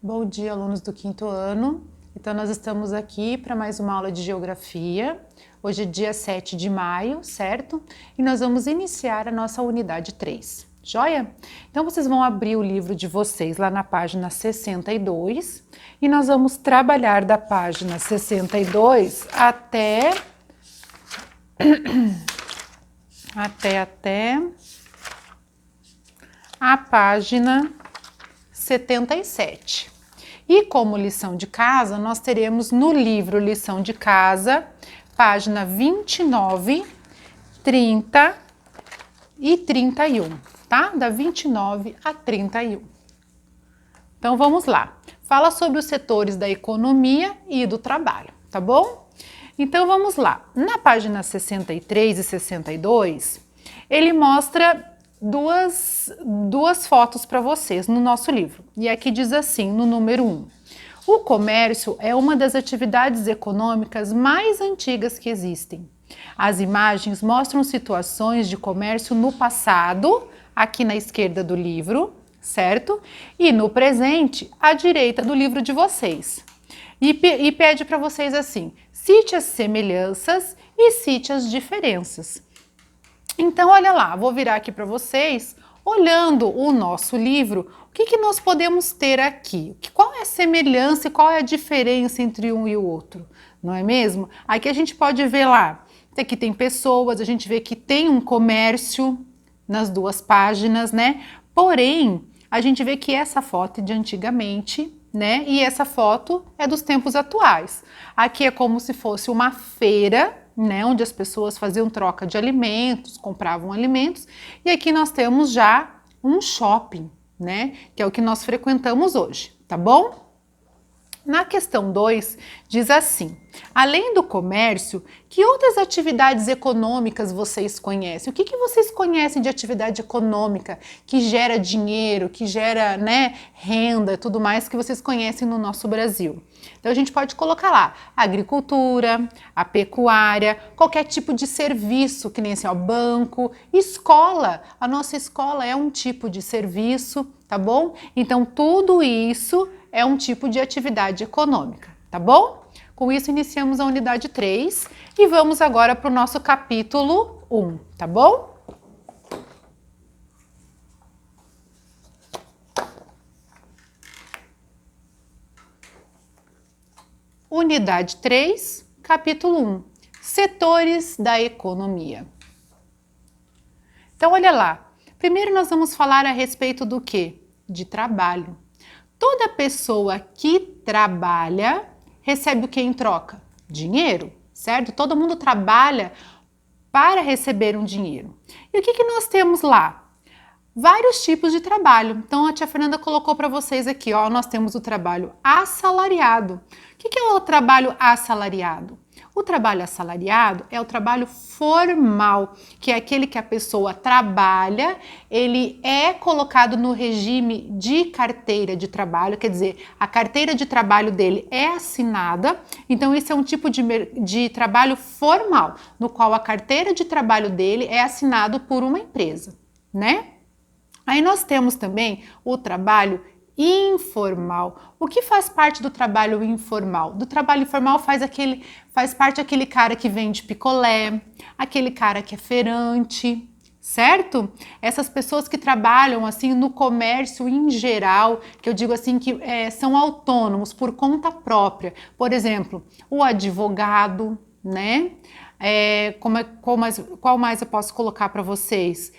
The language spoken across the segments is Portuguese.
Bom dia, alunos do quinto ano. Então, nós estamos aqui para mais uma aula de Geografia. Hoje é dia 7 de maio, certo? E nós vamos iniciar a nossa unidade 3, joia? Então, vocês vão abrir o livro de vocês lá na página 62 e nós vamos trabalhar da página 62 até a página 77. E como lição de casa, nós teremos no livro Lição de Casa, página 29, 30 e 31, tá? Da 29 a 31. Então vamos lá. Fala sobre os setores da economia e do trabalho, tá bom? Então vamos lá. Na página 63 e 62, ele mostra duas fotos para vocês no nosso livro. E aqui diz assim, no número 1. O comércio é uma das atividades econômicas mais antigas que existem. As imagens mostram situações de comércio no passado, aqui na esquerda do livro, certo? E no presente, à direita do livro de vocês. E pede para vocês assim, cite as semelhanças e cite as diferenças. Então, olha lá, vou virar aqui para vocês, olhando o nosso livro, o que nós podemos ter aqui? Qual é a semelhança e qual é a diferença entre um e o outro, não é mesmo? Aqui a gente pode ver lá, aqui tem pessoas, a gente vê que tem um comércio nas duas páginas, né? Porém, a gente vê que essa foto é de antigamente, né? E essa foto é dos tempos atuais. Aqui é como se fosse uma feira, né, onde as pessoas faziam troca de alimentos, compravam alimentos, e aqui nós temos já um shopping, né, que é o que nós frequentamos hoje, tá bom? Na questão 2, diz assim, além do comércio, que outras atividades econômicas vocês conhecem? O que vocês conhecem de atividade econômica que gera dinheiro, que gera, né, renda, tudo mais que vocês conhecem no nosso Brasil? Então a gente pode colocar lá a agricultura, a pecuária, qualquer tipo de serviço, que nem assim, ó, banco, escola. A nossa escola é um tipo de serviço, tá bom? Então tudo isso é um tipo de atividade econômica, tá bom? Com isso iniciamos a unidade 3 e vamos agora para o nosso capítulo 1, tá bom? Unidade 3, capítulo 1, setores da economia. Então, olha lá, primeiro nós vamos falar a respeito do quê? De trabalho. Toda pessoa que trabalha recebe o que em troca? Dinheiro, certo? Todo mundo trabalha para receber um dinheiro. E o que nós temos lá? Vários tipos de trabalho. Então, a tia Fernanda colocou para vocês aqui, ó, nós temos o trabalho assalariado. O que é o trabalho assalariado? O trabalho assalariado é o trabalho formal, que é aquele que a pessoa trabalha, ele é colocado no regime de carteira de trabalho, quer dizer, a carteira de trabalho dele é assinada, então esse é um tipo de trabalho formal, no qual a carteira de trabalho dele é assinado por uma empresa, né? Aí nós temos também o trabalho informal. O que faz parte do trabalho informal? Do trabalho informal faz parte aquele cara que vende picolé, aquele cara que é feirante, certo? Essas pessoas que trabalham assim no comércio em geral, que eu digo assim que são autônomos por conta própria. Por exemplo, o advogado, né? Qual mais eu posso colocar para vocês?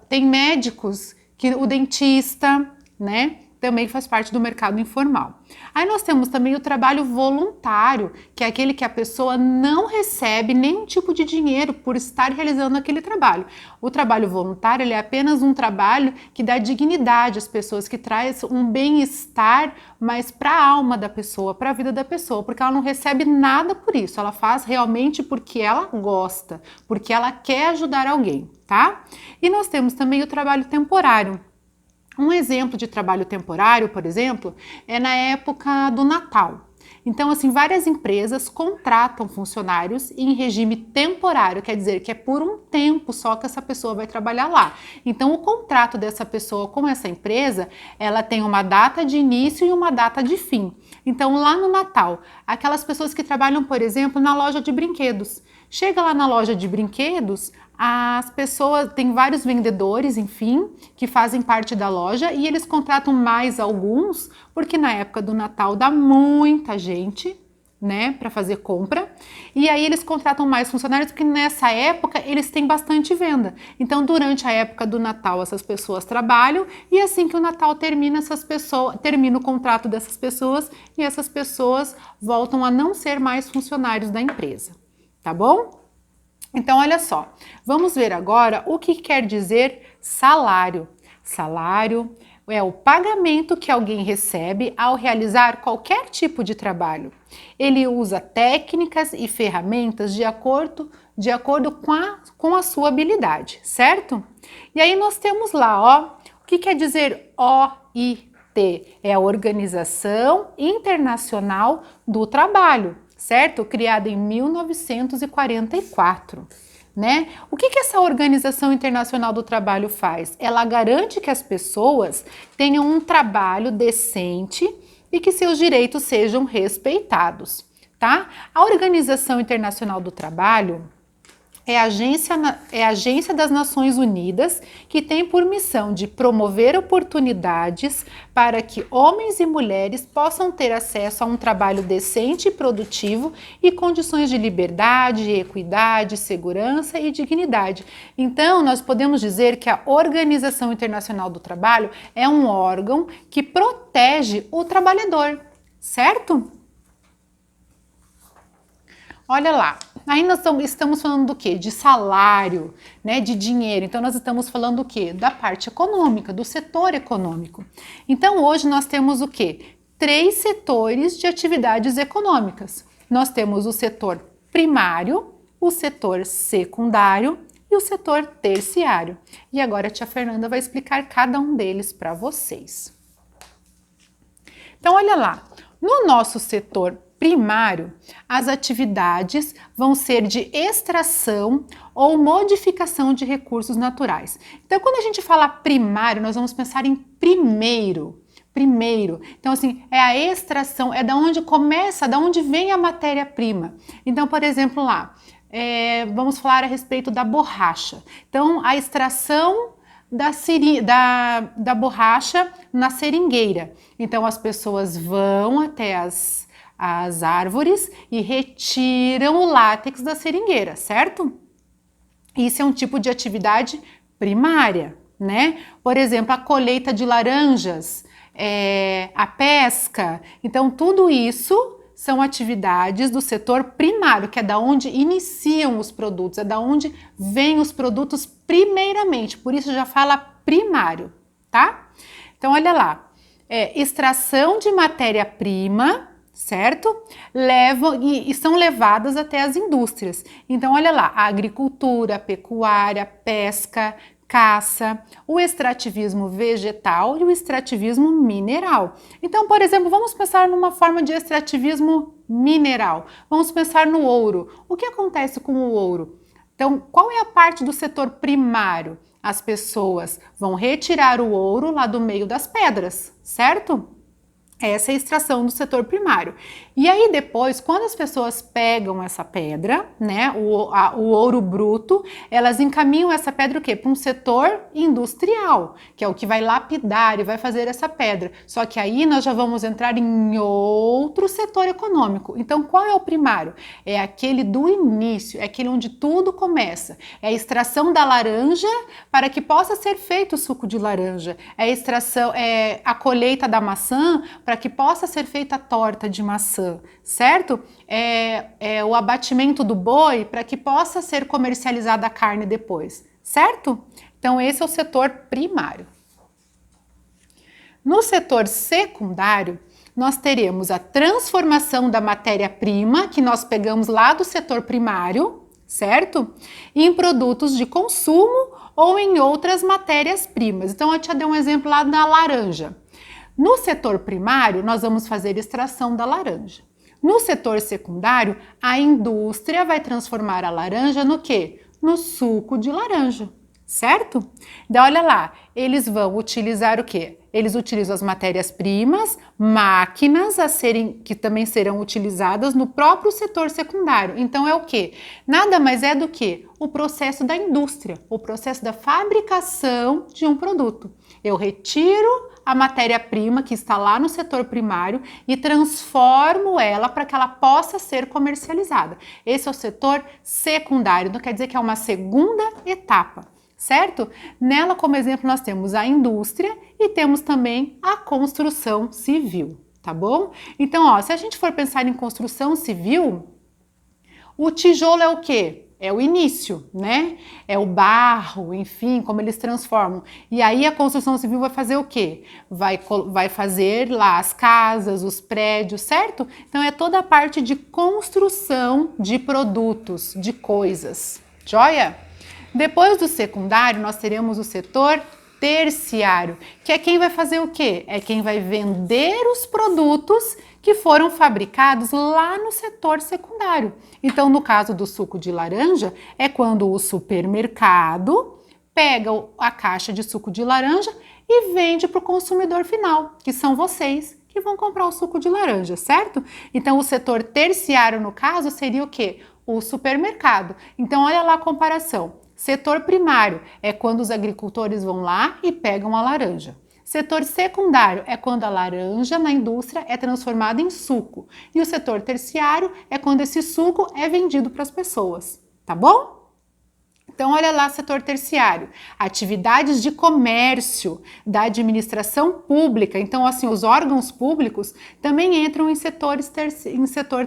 Tem médicos, o dentista, né? Também faz parte do mercado informal. Aí nós temos também o trabalho voluntário, que é aquele que a pessoa não recebe nenhum tipo de dinheiro por estar realizando aquele trabalho. O trabalho voluntário ele é apenas um trabalho que dá dignidade às pessoas, que traz um bem-estar, mas para a alma da pessoa, para a vida da pessoa, porque ela não recebe nada por isso, ela faz realmente porque ela gosta, porque ela quer ajudar alguém, tá? E nós temos também o trabalho temporário. Um exemplo de trabalho temporário, por exemplo, é na época do Natal. Então, assim, várias empresas contratam funcionários em regime temporário, quer dizer que é por um tempo só que essa pessoa vai trabalhar lá. Então, o contrato dessa pessoa com essa empresa, ela tem uma data de início e uma data de fim. Então, lá no Natal, aquelas pessoas que trabalham, por exemplo, na loja de brinquedos, chega lá na loja de brinquedos, as pessoas, tem vários vendedores, enfim, que fazem parte da loja e eles contratam mais alguns, porque na época do Natal dá muita gente, né, para fazer compra, e aí eles contratam mais funcionários porque nessa época eles têm bastante venda. Então, durante a época do Natal, essas pessoas trabalham e assim que o Natal termina, termina o contrato dessas pessoas e essas pessoas voltam a não ser mais funcionários da empresa, tá bom? Então, olha só, vamos ver agora o que quer dizer salário. Salário é o pagamento que alguém recebe ao realizar qualquer tipo de trabalho. Ele usa técnicas e ferramentas de acordo com a sua habilidade, certo? E aí nós temos lá, ó, o que quer dizer OIT? É a Organização Internacional do Trabalho, certo? Criada em 1944. Né? O que essa Organização Internacional do Trabalho faz? Ela garante que as pessoas tenham um trabalho decente e que seus direitos sejam respeitados, tá? A Organização Internacional do Trabalho é a agência das Nações Unidas que tem por missão de promover oportunidades para que homens e mulheres possam ter acesso a um trabalho decente e produtivo e condições de liberdade, equidade, segurança e dignidade. Então, nós podemos dizer que a Organização Internacional do Trabalho é um órgão que protege o trabalhador, certo? Olha lá, aí nós estamos falando do quê? De salário, né? De dinheiro. Então, nós estamos falando do quê? Da parte econômica, do setor econômico. Então, hoje nós temos o quê? 3 setores de atividades econômicas. Nós temos o setor primário, o setor secundário e o setor terciário. E agora a tia Fernanda vai explicar cada um deles para vocês. Então, olha lá, no nosso setor primário, as atividades vão ser de extração ou modificação de recursos naturais. Então, quando a gente fala primário, nós vamos pensar em primeiro. Então, assim, é a extração, é da onde começa, da onde vem a matéria-prima. Então, por exemplo, lá, vamos falar a respeito da borracha. Então, a extração da borracha na seringueira. Então, as pessoas vão até as árvores e retiram o látex da seringueira, certo? Isso é um tipo de atividade primária, né? Por exemplo, a colheita de laranjas, a pesca. Então, tudo isso são atividades do setor primário, que é da onde iniciam os produtos, é da onde vêm os produtos primeiramente, por isso já fala primário, tá? Então, olha lá, extração de matéria-prima, certo? Levam e são levadas até as indústrias. Então, olha lá, a agricultura, a pecuária, a pesca, caça, o extrativismo vegetal e o extrativismo mineral. Então, por exemplo, vamos pensar numa forma de extrativismo mineral. Vamos pensar no ouro. O que acontece com o ouro? Então, qual é a parte do setor primário? As pessoas vão retirar o ouro lá do meio das pedras, certo? Essa é a extração do setor primário. E aí depois, quando as pessoas pegam essa pedra, né, o ouro bruto, elas encaminham essa pedra o quê? Para um setor industrial, que é o que vai lapidar e vai fazer essa pedra. Só que aí nós já vamos entrar em outro setor econômico. Então, qual é o primário? É aquele do início, é aquele onde tudo começa. É a extração da laranja para que possa ser feito o suco de laranja. É a extração, é a colheita da maçã para que possa ser feita a torta de maçã, certo? É o abatimento do boi para que possa ser comercializada a carne depois, certo? Então, esse é o setor primário. No setor secundário, nós teremos a transformação da matéria-prima, que nós pegamos lá do setor primário, certo? Em produtos de consumo ou em outras matérias-primas. Então, eu te dei um exemplo lá da laranja. No setor primário, nós vamos fazer extração da laranja. No setor secundário, a indústria vai transformar a laranja no quê? No suco de laranja, certo? Então, olha lá, eles vão utilizar o quê? Eles utilizam as matérias-primas, máquinas que também serão utilizadas no próprio setor secundário. Então, é o quê? Nada mais é do que o processo da indústria, o processo da fabricação de um produto. Eu retiro a matéria-prima que está lá no setor primário e transformo ela para que ela possa ser comercializada. Esse é o setor secundário, então quer dizer que é uma segunda etapa, certo? Nela, como exemplo, nós temos a indústria e temos também a construção civil, tá bom? Então, ó, se a gente for pensar em construção civil, o tijolo é o quê? É o início, né? É o barro, enfim, como eles transformam. E aí a construção civil vai fazer o quê? Vai fazer lá as casas, os prédios, certo? Então é toda a parte de construção de produtos, de coisas. Joia? Depois do secundário, nós teremos o setor terciário, que é quem vai fazer o quê? É quem vai vender os produtos que foram fabricados lá no setor secundário. Então, no caso do suco de laranja, é quando o supermercado pega a caixa de suco de laranja e vende para o consumidor final, que são vocês que vão comprar o suco de laranja, certo? Então, o setor terciário, no caso, seria o quê? O supermercado. Então, olha lá a comparação. Setor primário é quando os agricultores vão lá e pegam a laranja. Setor secundário é quando a laranja na indústria é transformada em suco. E o setor terciário é quando esse suco é vendido para as pessoas, tá bom? Então, olha lá, setor terciário, atividades de comércio da administração pública. Então, assim, os órgãos públicos também entram em setor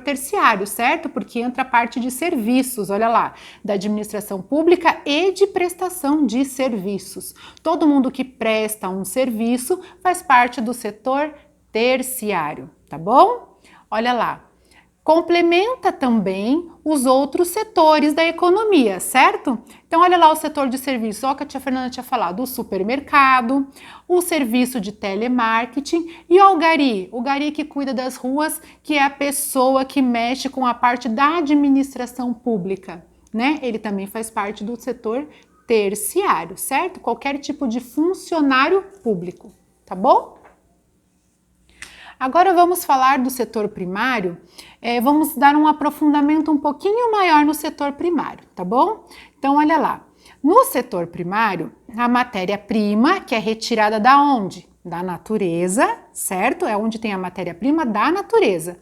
terciário, certo? Porque entra a parte de serviços, olha lá, da administração pública e de prestação de serviços. Todo mundo que presta um serviço faz parte do setor terciário, tá bom? Olha lá. Complementa também os outros setores da economia, certo? Então, olha lá o setor de serviços, olha o que a tia Fernanda tinha falado, o supermercado, o serviço de telemarketing e o gari que cuida das ruas, que é a pessoa que mexe com a parte da administração pública, né? Ele também faz parte do setor terciário, certo? Qualquer tipo de funcionário público, tá bom? Agora vamos falar do setor primário, vamos dar um aprofundamento um pouquinho maior no setor primário, tá bom? Então, olha lá, no setor primário, a matéria-prima, que é retirada da onde? Da natureza, certo? É onde tem a matéria-prima da natureza.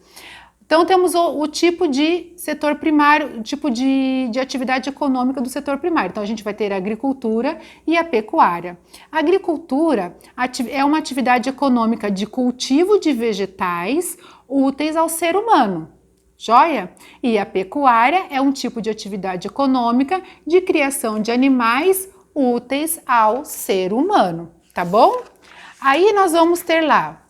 Então, temos o tipo de setor primário, o tipo de atividade econômica do setor primário. Então, a gente vai ter a agricultura e a pecuária. A agricultura é uma atividade econômica de cultivo de vegetais úteis ao ser humano, joia? E a pecuária é um tipo de atividade econômica de criação de animais úteis ao ser humano, tá bom? Aí nós vamos ter lá,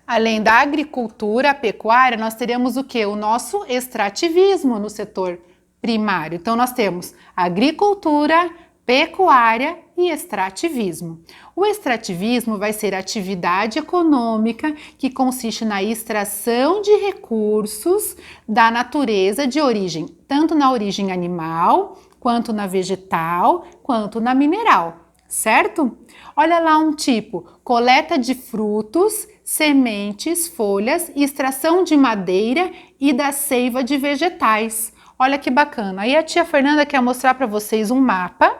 além da agricultura, a pecuária, nós teremos o quê? O nosso extrativismo no setor primário. Então, nós temos agricultura, pecuária e extrativismo. O extrativismo vai ser a atividade econômica que consiste na extração de recursos da natureza de origem, tanto na origem animal, quanto na vegetal, quanto na mineral, certo? Olha lá um tipo, coleta de frutos, sementes, folhas, extração de madeira e da seiva de vegetais. Olha que bacana. Aí a tia Fernanda quer mostrar para vocês um mapa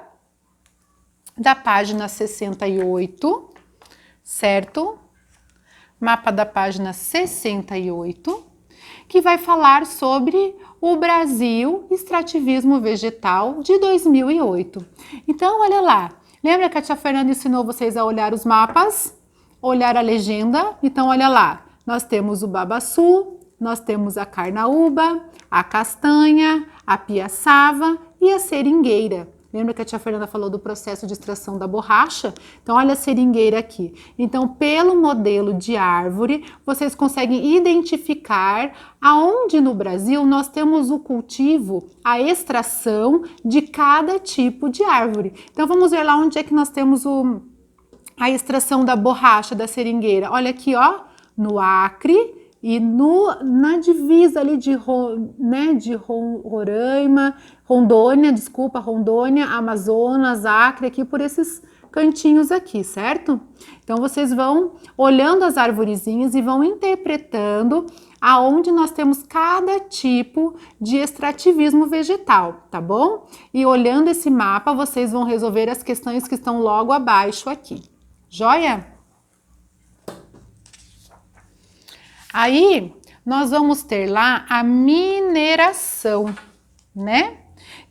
da página 68, certo? Mapa da página 68, que vai falar sobre o Brasil Extrativismo Vegetal de 2008. Então, olha lá. Lembra que a tia Fernanda ensinou vocês a olhar os mapas? Olhar a legenda? Então, olha lá. Nós temos o babaçu, nós temos a carnaúba, a castanha, a piaçava e a seringueira. Lembra que a tia Fernanda falou do processo de extração da borracha? Então, olha a seringueira aqui. Então, pelo modelo de árvore, vocês conseguem identificar aonde no Brasil nós temos o cultivo, a extração de cada tipo de árvore. Então, vamos ver lá onde é que nós temos a extração da borracha da seringueira. Olha aqui, ó, no Acre E na divisa ali de Roraima, Rondônia, Amazonas, Acre, aqui por esses cantinhos aqui, certo? Então vocês vão olhando as arvorezinhas e vão interpretando aonde nós temos cada tipo de extrativismo vegetal, tá bom? E olhando esse mapa, vocês vão resolver as questões que estão logo abaixo aqui. Joia? Aí, nós vamos ter lá a mineração, né?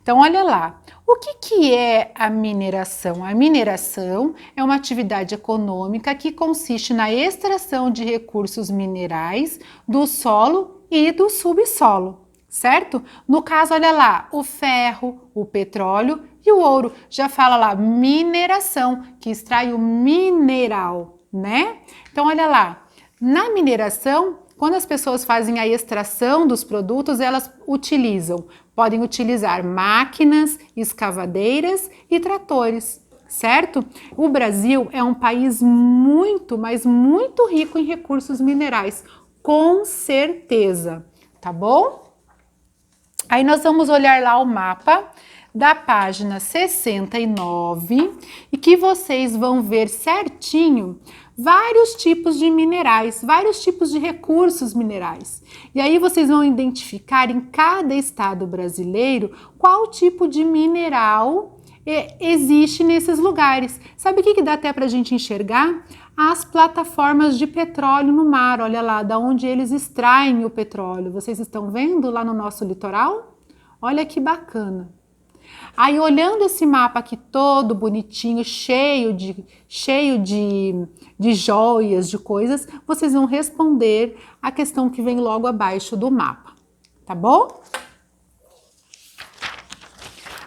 Então, olha lá. O que é a mineração? A mineração é uma atividade econômica que consiste na extração de recursos minerais do solo e do subsolo, certo? No caso, olha lá, o ferro, o petróleo e o ouro. Já fala lá, mineração, que extrai o mineral, né? Então, olha lá. Na mineração, quando as pessoas fazem a extração dos produtos, elas podem utilizar máquinas, escavadeiras e tratores, certo? O Brasil é um país muito, mas muito rico em recursos minerais, com certeza, tá bom? Aí nós vamos olhar lá o mapa da página 69 e que vocês vão ver certinho vários tipos de minerais, vários tipos de recursos minerais. E aí vocês vão identificar em cada estado brasileiro qual tipo de mineral existe nesses lugares. Sabe o que dá até para a gente enxergar? As plataformas de petróleo no mar, olha lá, da onde eles extraem o petróleo. Vocês estão vendo lá no nosso litoral? Olha que bacana. Aí, olhando esse mapa aqui todo bonitinho, cheio de joias, de coisas, vocês vão responder a questão que vem logo abaixo do mapa, tá bom?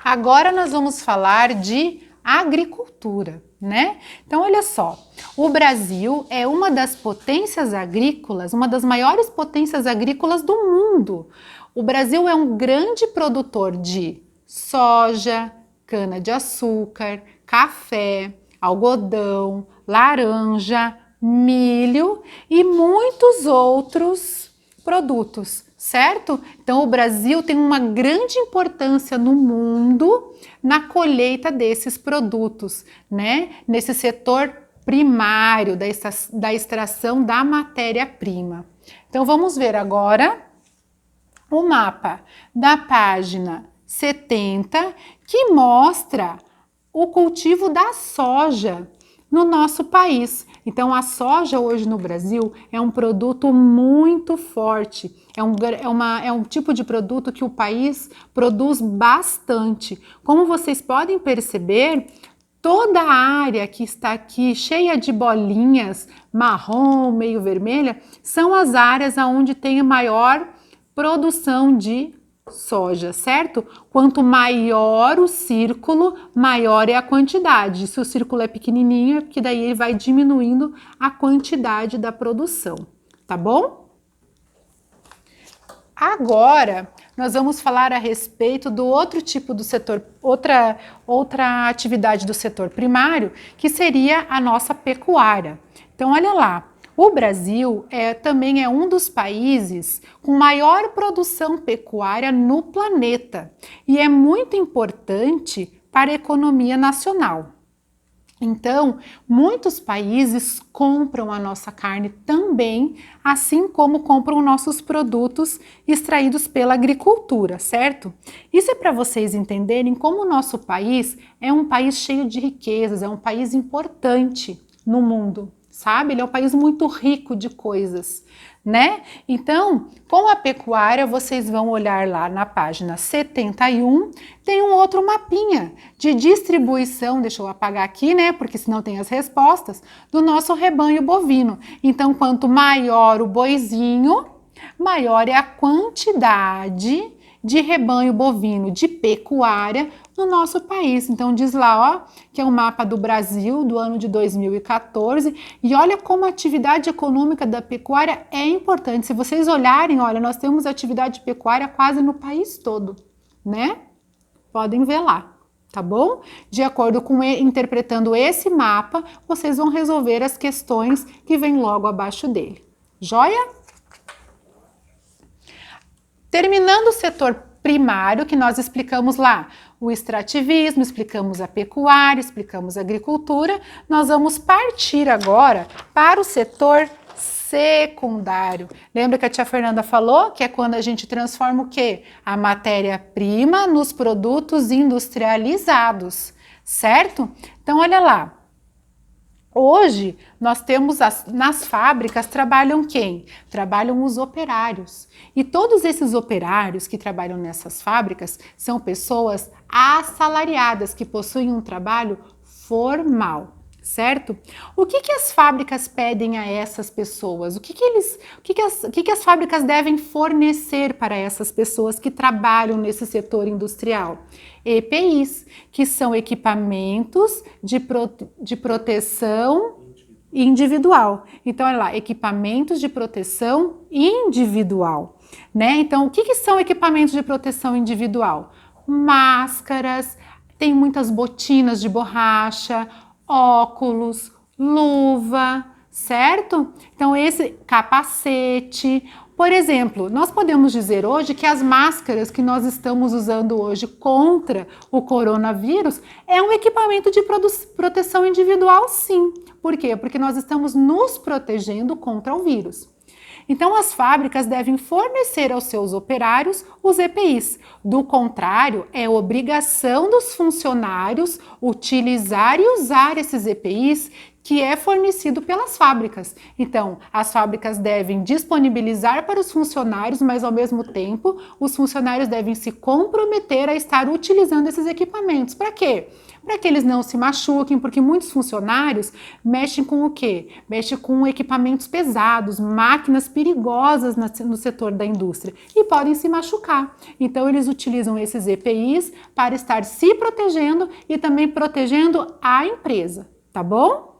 Agora nós vamos falar de agricultura, né? Então, olha só, o Brasil é uma das potências agrícolas, uma das maiores potências agrícolas do mundo. O Brasil é um grande produtor de soja, cana-de-açúcar, café, algodão, laranja, milho e muitos outros produtos, certo? Então o Brasil tem uma grande importância no mundo na colheita desses produtos, né? Nesse setor primário da extração da matéria-prima. Então vamos ver agora o mapa da página 70, que mostra o cultivo da soja no nosso país. Então, a soja hoje no Brasil é um produto muito forte, é um tipo de produto que o país produz bastante. Como vocês podem perceber, toda a área que está aqui cheia de bolinhas marrom, meio vermelha, são as áreas onde tem a maior produção de soja, certo? Quanto maior o círculo, maior é a quantidade. Se o círculo é pequenininho, é porque daí ele vai diminuindo a quantidade da produção, tá bom? Agora, nós vamos falar a respeito do outro tipo do setor, outra atividade do setor primário, que seria a nossa pecuária. Então, olha lá. O Brasil também é um dos países com maior produção pecuária no planeta e é muito importante para a economia nacional. Então, muitos países compram a nossa carne também, assim como compram nossos produtos extraídos pela agricultura, certo? Isso é para vocês entenderem como o nosso país é um país cheio de riquezas, é um país importante no mundo. Sabe? Ele é um país muito rico de coisas, né? Então, com a pecuária, vocês vão olhar lá na página 71, tem um outro mapinha de distribuição, deixa eu apagar aqui, né? Porque senão tem as respostas, do nosso rebanho bovino. Então, quanto maior o boizinho, maior é a quantidade de rebanho bovino, de pecuária no nosso país. Então diz lá, ó, que é o mapa do Brasil do ano de 2014 e olha como a atividade econômica da pecuária é importante. Se vocês olharem, olha, nós temos atividade pecuária quase no país todo, né? Podem ver lá, tá bom? De acordo com interpretando esse mapa, vocês vão resolver as questões que vêm logo abaixo dele. Joia? Terminando o setor primário, que nós explicamos lá o extrativismo, explicamos a pecuária, explicamos a agricultura, nós vamos partir agora para o setor secundário. Lembra que a tia Fernanda falou que é quando a gente transforma o quê? A matéria-prima nos produtos industrializados, certo? Então, olha lá. Hoje, nós temos nas fábricas, trabalham quem? Trabalham os operários. E todos esses operários que trabalham nessas fábricas são pessoas assalariadas, que possuem um trabalho formal, certo? O que as fábricas pedem a essas pessoas? O que as fábricas devem fornecer para essas pessoas que trabalham nesse setor industrial? EPIs, que são equipamentos de proteção individual. Então, olha lá, equipamentos de proteção individual, né? Então, o que são equipamentos de proteção individual? Máscaras, tem muitas botinas de borracha, óculos, luva, certo? Então, esse capacete. Por exemplo, nós podemos dizer hoje que as máscaras que nós estamos usando hoje contra o coronavírus é um equipamento de proteção individual, sim. Por quê? Porque nós estamos nos protegendo contra o vírus. Então, as fábricas devem fornecer aos seus operários os EPIs. Do contrário, é obrigação dos funcionários utilizar e usar esses EPIs que é fornecido pelas fábricas. Então, as fábricas devem disponibilizar para os funcionários, mas ao mesmo tempo, os funcionários devem se comprometer a estar utilizando esses equipamentos. Para quê? Para que eles não se machuquem, porque muitos funcionários mexem com o quê? Mexem com equipamentos pesados, máquinas perigosas no setor da indústria e podem se machucar. Então, eles utilizam esses EPIs para estar se protegendo e também protegendo a empresa, tá bom?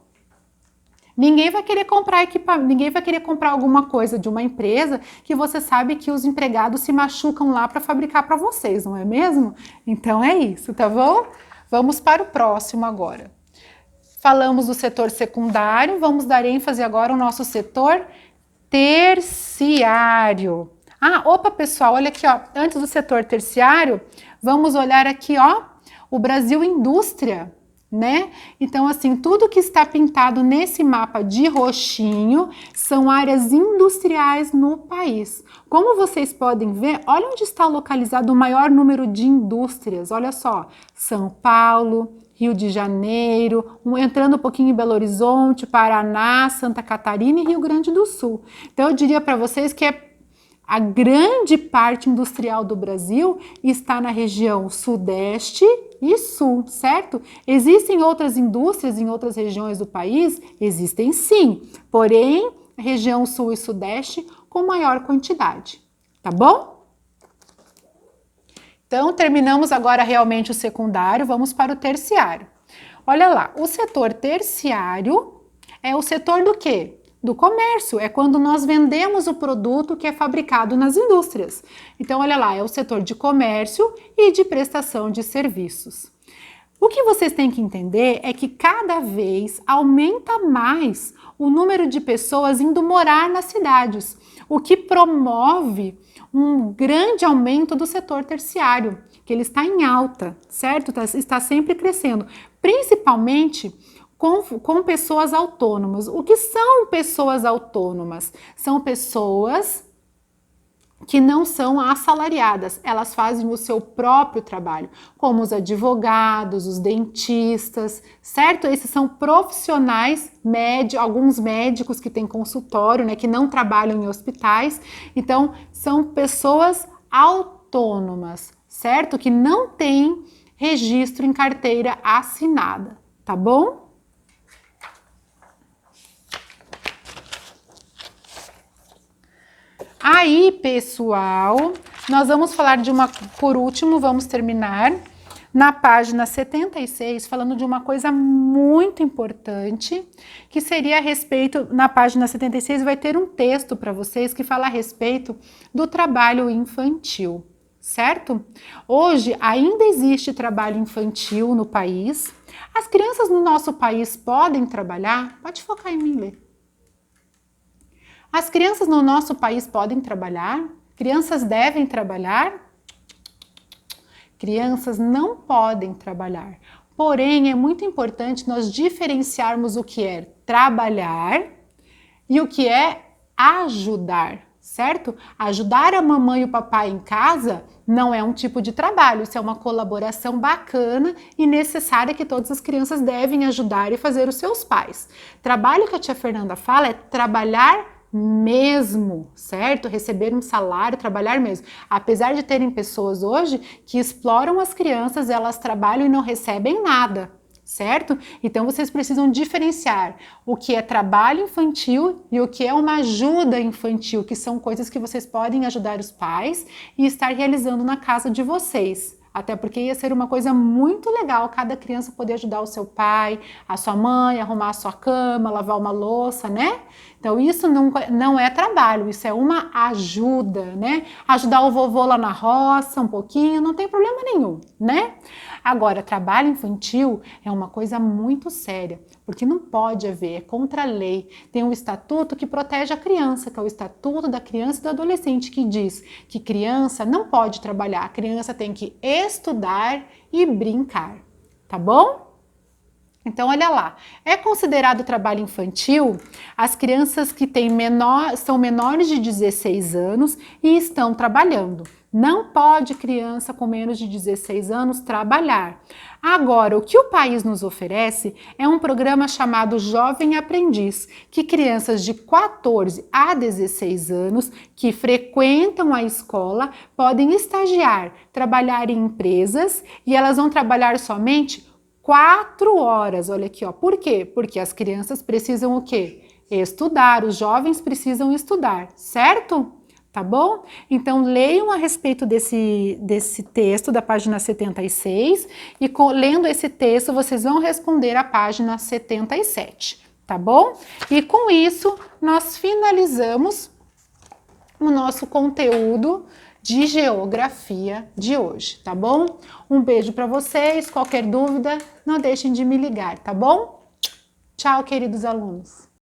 Ninguém vai querer comprar equipamento, ninguém vai querer comprar alguma coisa de uma empresa que você sabe que os empregados se machucam lá para fabricar para vocês, não é mesmo? Então é isso, tá bom? Vamos para o próximo agora. Falamos do setor secundário, vamos dar ênfase agora ao nosso setor terciário. Opa, pessoal, olha aqui, ó, antes do setor terciário, vamos olhar aqui, ó, o Brasil Indústria, né? Então, assim, tudo que está pintado nesse mapa de roxinho são áreas industriais no país. Como vocês podem ver, olha onde está localizado o maior número de indústrias. Olha só, São Paulo, Rio de Janeiro, entrando um pouquinho em Belo Horizonte, Paraná, Santa Catarina e Rio Grande do Sul. Então, eu diria para vocês que a grande parte industrial do Brasil está na região sudeste e sul, certo? Existem outras indústrias em outras regiões do país? Existem sim, porém, região sul e sudeste com maior quantidade, tá bom? Então, terminamos agora realmente o secundário, vamos para o terciário. Olha lá, o setor terciário é o setor do quê? Do comércio, é quando nós vendemos o produto que é fabricado nas indústrias. Então, olha lá, é o setor de comércio e de prestação de serviços. O que vocês têm que entender é que cada vez aumenta mais o número de pessoas indo morar nas cidades, o que promove um grande aumento do setor terciário, que ele está em alta, certo? Está sempre crescendo, principalmente com pessoas autônomas. O que são pessoas autônomas? São pessoas que não são assalariadas, elas fazem o seu próprio trabalho, como os advogados, os dentistas, certo? Esses são profissionais, alguns médicos que têm consultório, né, que não trabalham em hospitais, então são pessoas autônomas, certo? Que não têm registro em carteira assinada, tá bom? Aí, pessoal, nós vamos falar por último, vamos terminar na página 76, falando de uma coisa muito importante, que seria a respeito, na página 76 vai ter um texto para vocês que fala a respeito do trabalho infantil, certo? Hoje ainda existe trabalho infantil no país. As crianças no nosso país podem trabalhar? Pode focar em mim, Lê. As crianças no nosso país podem trabalhar? Crianças devem trabalhar? Crianças não podem trabalhar. Porém, é muito importante nós diferenciarmos o que é trabalhar e o que é ajudar, certo? Ajudar a mamãe e o papai em casa não é um tipo de trabalho, isso é uma colaboração bacana e necessária que todas as crianças devem ajudar e fazer os seus pais. Trabalho que a tia Fernanda fala é trabalhar mesmo, certo? Receber um salário, trabalhar mesmo. Apesar de terem pessoas hoje que exploram as crianças, elas trabalham e não recebem nada, certo? Então vocês precisam diferenciar o que é trabalho infantil e o que é uma ajuda infantil, que são coisas que vocês podem ajudar os pais e estar realizando na casa de vocês. Até porque ia ser uma coisa muito legal cada criança poder ajudar o seu pai, a sua mãe, arrumar a sua cama, lavar uma louça, né? Então isso não é trabalho, isso é uma ajuda, né? Ajudar o vovô lá na roça um pouquinho, não tem problema nenhum, né? Agora, trabalho infantil é uma coisa muito séria, porque não pode haver, é contra a lei. Tem um estatuto que protege a criança, que é o Estatuto da Criança e do Adolescente, que diz que criança não pode trabalhar, a criança tem que estudar e brincar, tá bom? Então, olha lá, é considerado trabalho infantil as crianças que são menores de 16 anos e estão trabalhando. Não pode criança com menos de 16 anos trabalhar. Agora, o que o país nos oferece é um programa chamado Jovem Aprendiz, que crianças de 14 a 16 anos que frequentam a escola podem estagiar, trabalhar em empresas e elas vão trabalhar somente 4 horas, olha aqui, ó. Por quê? Porque as crianças precisam o quê? Estudar, os jovens precisam estudar, certo? Tá bom? Então, leiam a respeito desse texto da página 76 e lendo esse texto, vocês vão responder a página 77, tá bom? E com isso, nós finalizamos o nosso conteúdo de geografia de hoje, tá bom? Um beijo para vocês, qualquer dúvida, não deixem de me ligar, tá bom? Tchau, queridos alunos!